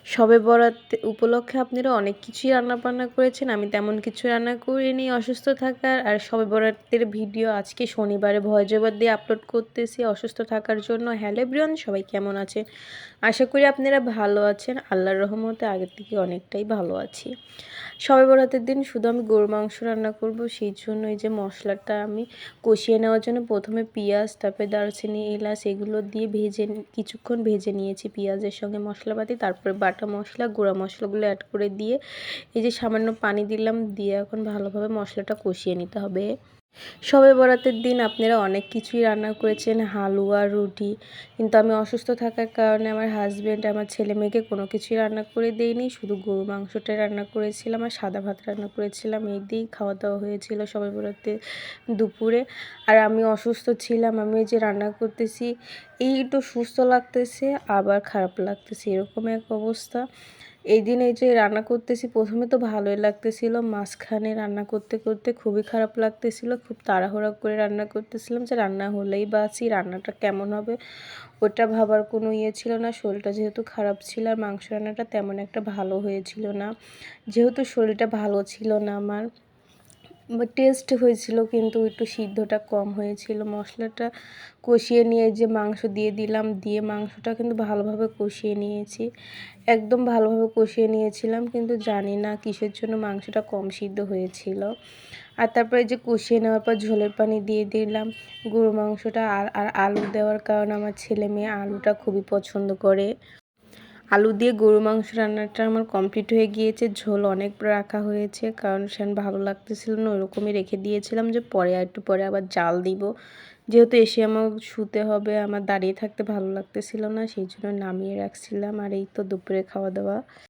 শবে বরাত উপলক্ষে আপনারা অনেক কিছুই রান্নাবান্না করেছেন। আমি তেমন কিছু রান্না করিনি অসুস্থ থাকার। আর শবে বরাতের ভিডিও আজকে শনিবারে ভয়েস ওভার দিয়ে আপলোড করতেছি অসুস্থ থাকার জন্য। হ্যালো এভরিওয়ান, সবাই কেমন আছেন? আশা করি আপনারা ভালো আছেন। আল্লাহর রহমতে আগের থেকে অনেকটাই ভালো আছি। শবে বরাতের দিন শুধু আমি গরুর মাংস রান্না করব, সেই জন্য এই যে মশলাটা আমি কষিয়ে নেওয়ার জন্য প্রথমে পেঁয়াজ, তারপরে দারচিনি, এলাচ এগুলো দিয়ে কিছুক্ষণ ভেজে নিয়েছি পেঁয়াজের সঙ্গে মশলাপাতি। তারপরে বাটা মশলা, গুঁড়া মশলাগুলো অ্যাড করে দিয়ে এই যে সামান্য পানি দিলাম, দিয়ে এখন ভালোভাবে মশলাটা কষিয়ে নিতে হবে। শবে বরাতের দিন আপনারা অনেক কিছুই রান্না করেছেন, হালুয়া, রুটি, কিন্তু আমি অসুস্থ থাকার কারণে আমার হাজব্যান্ড, আমার ছেলে মেয়েকে কোনো কিছুই রান্না করে দেইনি। শুধু গরু মাংসটাই রান্না করেছিলাম আর সাদা ভাত রান্না করেছিলাম। এই দিয়েই খাওয়া দাওয়া হয়েছিল শবে বরাতে দুপুরে। আর আমি অসুস্থ ছিলাম, আমি এই যে রান্না করতেছি, এই একটু সুস্থ লাগতেছে আবার খারাপ লাগতেছে, এরকম এক অবস্থা। এই দিন এই যে রান্না করতেছি, প্রথমে তো ভালোই লাগতেছিল, মাঝখানে রান্না করতে করতে খুবই খারাপ লাগতেছিল। খুব তাড়াহুড়া করে রান্না করতেছিলাম যে রান্না হলেই বাঁচি, রান্নাটা কেমন হবে ওটা ভাবার কোনো ইয়ে ছিল না। শরীরটা যেহেতু খারাপ ছিল আর মাংস রান্নাটা তেমন একটা ভালো হয়েছিল না। যেহেতু শরীরটা ভালো ছিল না আমার, টেস্ট হয়েছিল কিন্তু একটু সিদ্ধটা কম হয়েছিল। মশলাটা কষিয়ে নিয়ে যে মাংস দিয়ে দিলাম, দিয়ে মাংসটা কিন্তু ভালোভাবে কষিয়ে নিয়েছি, একদম ভালোভাবে কষিয়ে নিয়েছিলাম, কিন্তু জানি না কিসের জন্য মাংসটা কম সিদ্ধ হয়েছিল। আর তারপরে যে কষিয়ে নেওয়ার পর ঝোলের পানি দিয়ে দিলাম গরু মাংসটা। আর আলু দেওয়ার কারণে আমার ছেলে মেয়ে আলুটা খুবই পছন্দ করে। আলু দিয়ে গরু মাংস রান্নাটা আমার কমপ্লিট হয়ে গিয়েছে। ঝোল অনেক রাখা হয়েছে, কারণ সেন ভালো লাগতেছিল না, ওরকমই রেখে দিয়েছিলাম যে পরে আর একটু পরে আবার জাল দিব। যেহেতু এসে আমার শুতে হবে, আমার দাঁড়িয়ে থাকতে ভালো লাগতেছিল না, সেই জন্য নামিয়ে রাখছিলাম। আর এই তো দুপুরে খাওয়া দাওয়া।